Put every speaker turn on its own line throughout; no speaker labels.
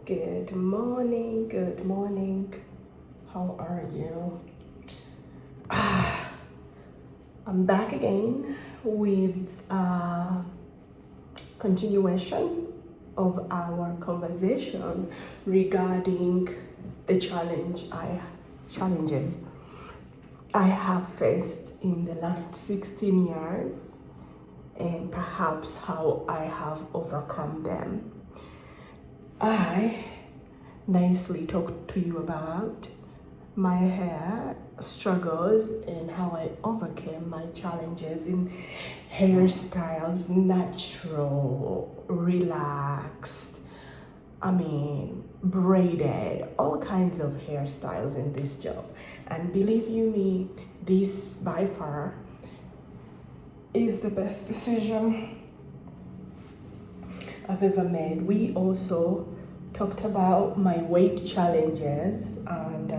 Good morning, good morning. How are you? I'm back again with a continuation of our conversation regarding the challenges I have faced in the last 16 years and perhaps how I have overcome them. I nicely talked to you about my hair struggles and how I overcame my challenges in hairstyles, natural, relaxed, braided, all kinds of hairstyles in this job. And believe you me, this by far is the best decision I've ever made. We also talked about my weight challenges, and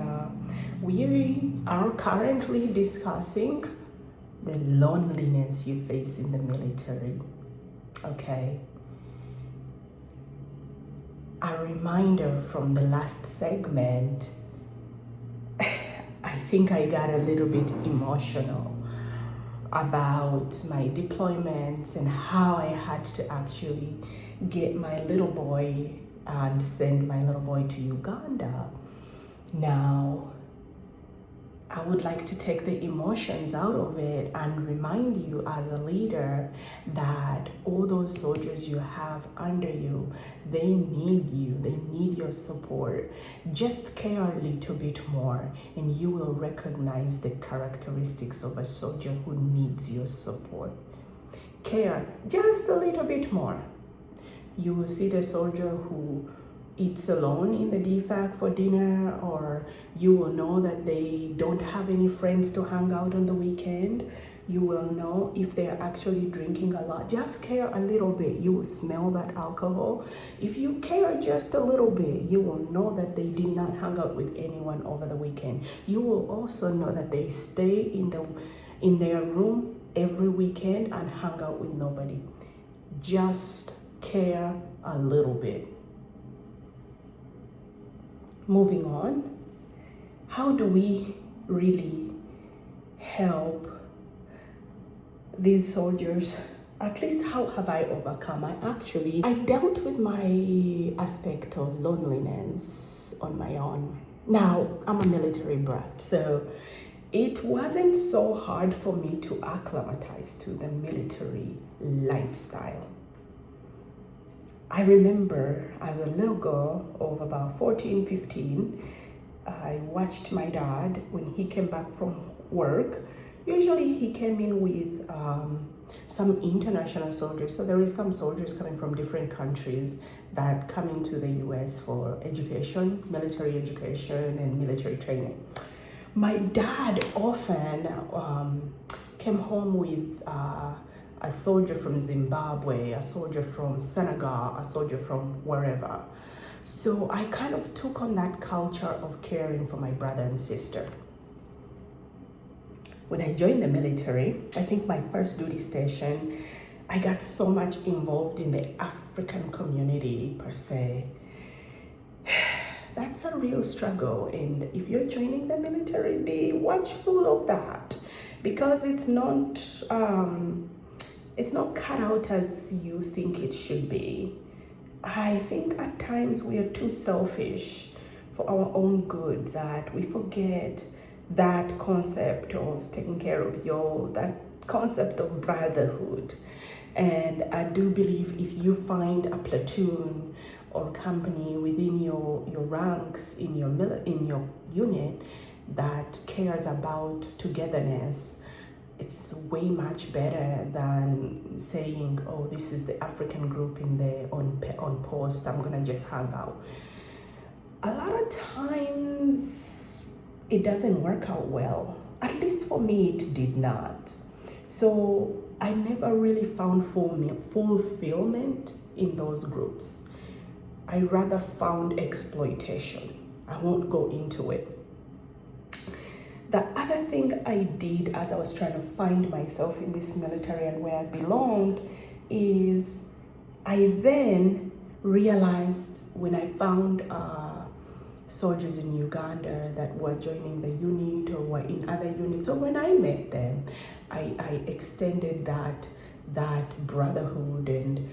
we are currently discussing the loneliness you face in the military. Okay. A reminder from the last segment, I think I got a little bit emotional about my deployments and how I had to actually get my little boy and send my little boy to Uganda. Now, I would like to take the emotions out of it and remind you as a leader that all those soldiers you have under you, they need your support. Just care a little bit more and you will recognize the characteristics of a soldier who needs your support. Care just a little bit more. You will see the soldier who eats alone in the DFAC for dinner, or you will know that they don't have any friends to hang out on the weekend. You will know if they're actually drinking a lot. Just care a little bit. You will smell that alcohol. If you care just a little bit, you will know that they did not hang out with anyone over the weekend. You will also know that they stay in their room every weekend and hang out with nobody. Just care a little bit. Moving on, how do we really help these soldiers? At least how have I overcome? I dealt with my aspect of loneliness on my own. Now, I'm a military brat, so it wasn't so hard for me to acclimatize to the military lifestyle. I remember as a little girl of about 14, 15, I watched my dad when he came back from work. Usually he came in with some international soldiers. So there is some soldiers coming from different countries that come into the US for education, military education and military training. My dad often came home with a soldier from Zimbabwe, a soldier from Senegal, a soldier from wherever. So I kind of took on that culture of caring for my brother and sister. When I joined the military, I think my first duty station, I got so much involved in the African community per se. That's a real struggle, and if you're joining the military, be watchful of that, because it's not cut out as you think it should be. I think at times we are too selfish for our own good that we forget that concept of taking care of that concept of brotherhood. And I do believe if you find a platoon or company within your ranks in your unit that cares about togetherness, it's way much better than saying, oh, this is the African group on post, I'm gonna just hang out. A lot of times it doesn't work out well. At least for me, it did not. So I never really found fulfillment in those groups. I rather found exploitation. I won't go into it. The other thing I did as I was trying to find myself in this military and where I belonged is I then realized when I found soldiers in Uganda that were joining the unit or were in other units, or when I met them, I extended that brotherhood and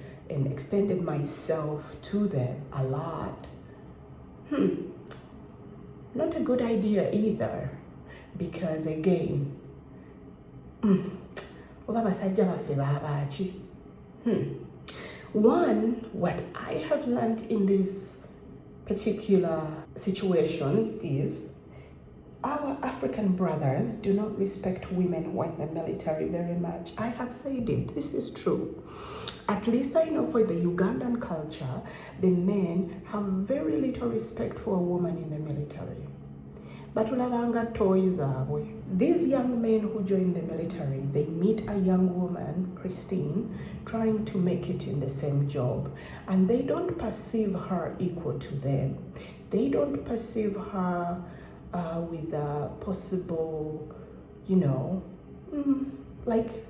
extended myself to them a lot. Not a good idea either, because again, one, what I have learned in these particular situations is our African brothers do not respect women who are in the military very much. I have said it, this is true. At least I know for the Ugandan culture, the men have very little respect for a woman in the military. But ulabanga toys are. These young men who join the military, they meet a young woman, Christine, trying to make it in the same job, and they don't perceive her equal to them. They don't perceive her with a possible, like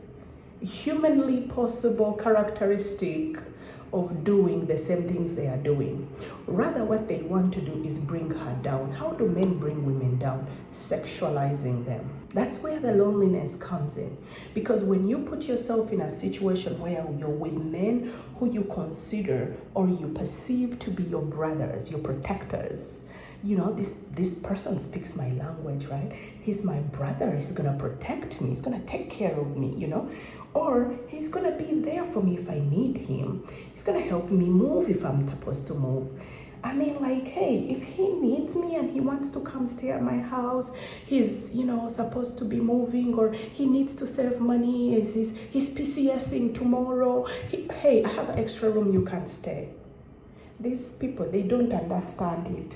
humanly possible characteristic of doing the same things they are doing. Rather, what they want to do is bring her down. How do men bring women down? Sexualizing them. That's where the loneliness comes in. Because when you put yourself in a situation where you're with men who you consider or you perceive to be your brothers, your protectors, this person speaks my language, right? He's my brother. He's going to protect me. He's going to take care of me, or he's going to be there for me if I need him. He's going to help me move if I'm supposed to move. I mean, like, hey, if he needs me and he wants to come stay at my house, he's, supposed to be moving, or he needs to save money, he's PCSing tomorrow. Hey, I have an extra room, you can stay. These people, they don't understand it.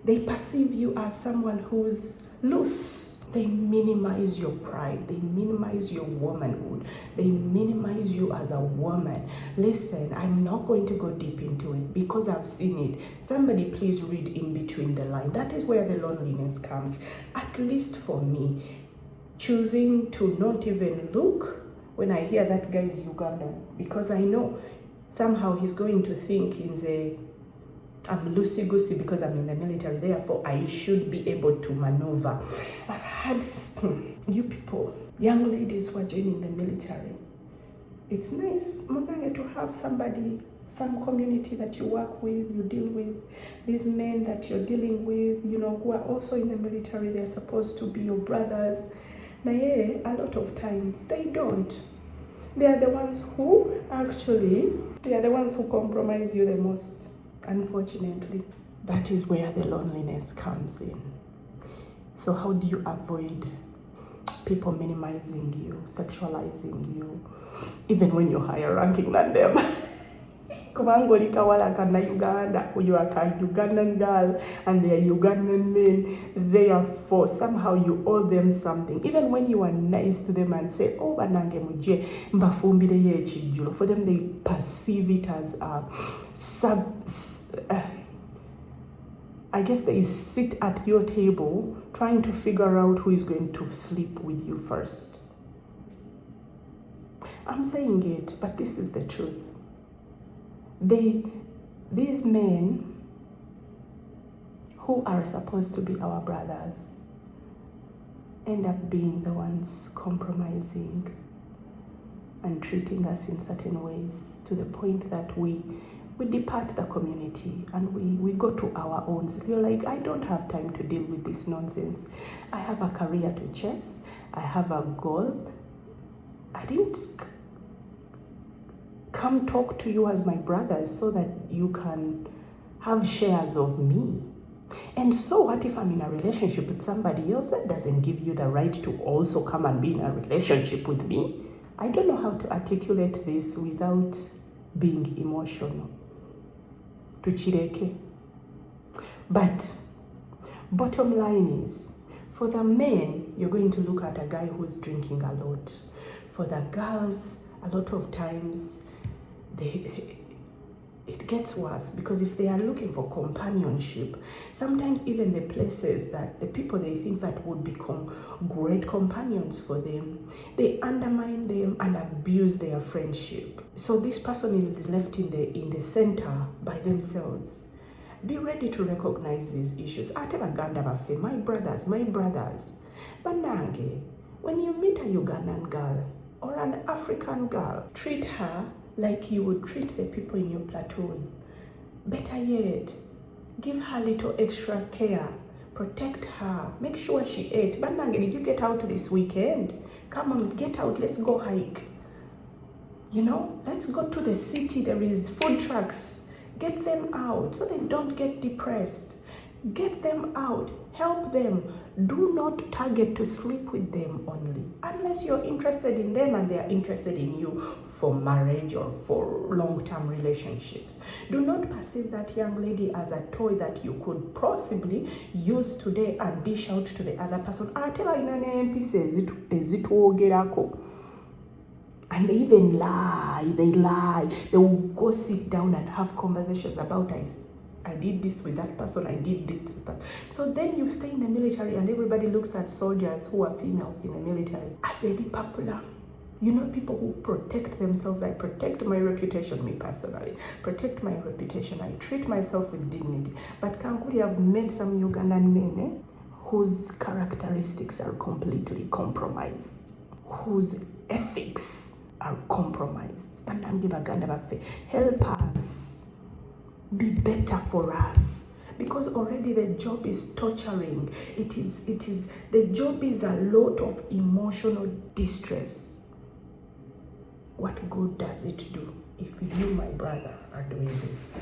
They perceive you as someone who's loose. They minimize your pride. They minimize your womanhood. They minimize you as a woman. Listen, I'm not going to go deep into it because I've seen it. Somebody please read in between the line. That is where the loneliness comes. At least for me, choosing to not even look when I hear that guy is Ugandan, because I know somehow he's going to think I'm loosey-goosey because I'm in the military, therefore I should be able to maneuver. I've had you people, young ladies who are joining the military. It's nice, Munange, to have somebody, some community that you work with, you deal with, these men that you're dealing with, who are also in the military, they're supposed to be your brothers. But yeah, a lot of times they don't. They are the ones who compromise you the most. Unfortunately, that is where the loneliness comes in. So how do you avoid people minimizing you, sexualizing you, even when you're higher ranking than them? Kumangoli kawala kana Uganda, you are a Ugandan girl and they are Ugandan men. Therefore, somehow you owe them something. Even when you are nice to them and say, oh, banange muje, mbafumbire ye chijulo. For them, they perceive it as I guess they sit at your table trying to figure out who is going to sleep with you first. I'm saying it, but this is the truth. These men who are supposed to be our brothers end up being the ones compromising and treating us in certain ways to the point that we depart the community and we go to our own. You're like, I don't have time to deal with this nonsense. I have a career to chase. I have a goal. I didn't come talk to you as my brothers so that you can have shares of me. And so what if I'm in a relationship with somebody else? That doesn't give you the right to also come and be in a relationship with me. I don't know how to articulate this without being emotional. Tuchireke. But bottom line is, for the men, you're going to look at a guy who's drinking a lot. For the girls, a lot of times, it gets worse, because if they are looking for companionship, sometimes even the places that the people they think that would become great companions for them, they undermine them and abuse their friendship. So this person is left in the center by themselves. Be ready to recognize these issues. Ate baganda baffe, my brothers, banange, when you meet a Ugandan girl or an African girl, treat her like you would treat the people in your platoon. Better yet, give her little extra care, protect her, make sure she ate. Banange, did you get out this weekend? Come on, get out, let's go hike. You know, let's go to the city, there is food trucks. Get them out so they don't get depressed. Get them out, help them. Do not target to sleep with them only, unless you're interested in them and they're interested in you for marriage or for long-term relationships. Do not perceive that young lady as a toy that you could possibly use today and dish out to the other person. And they even lie, they will go sit down and have conversations about, I did this with that person, I did this with that. So then you stay in the military and everybody looks at soldiers who are females in the military as they be popular. You know, people who protect themselves. I protect my reputation, me personally. Protect my reputation. I treat myself with dignity. But Kankuli have met some Ugandan men whose characteristics are completely compromised, whose ethics are compromised. Help us be better for us, because already the job is torturing. The job is a lot of emotional distress. What good does it do if you, my brother, are doing this?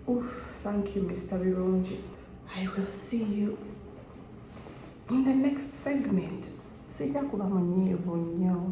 Oof, thank you, Mr. Vironji. I will see you in the next segment. Sija kuba mwenyevu nnyo.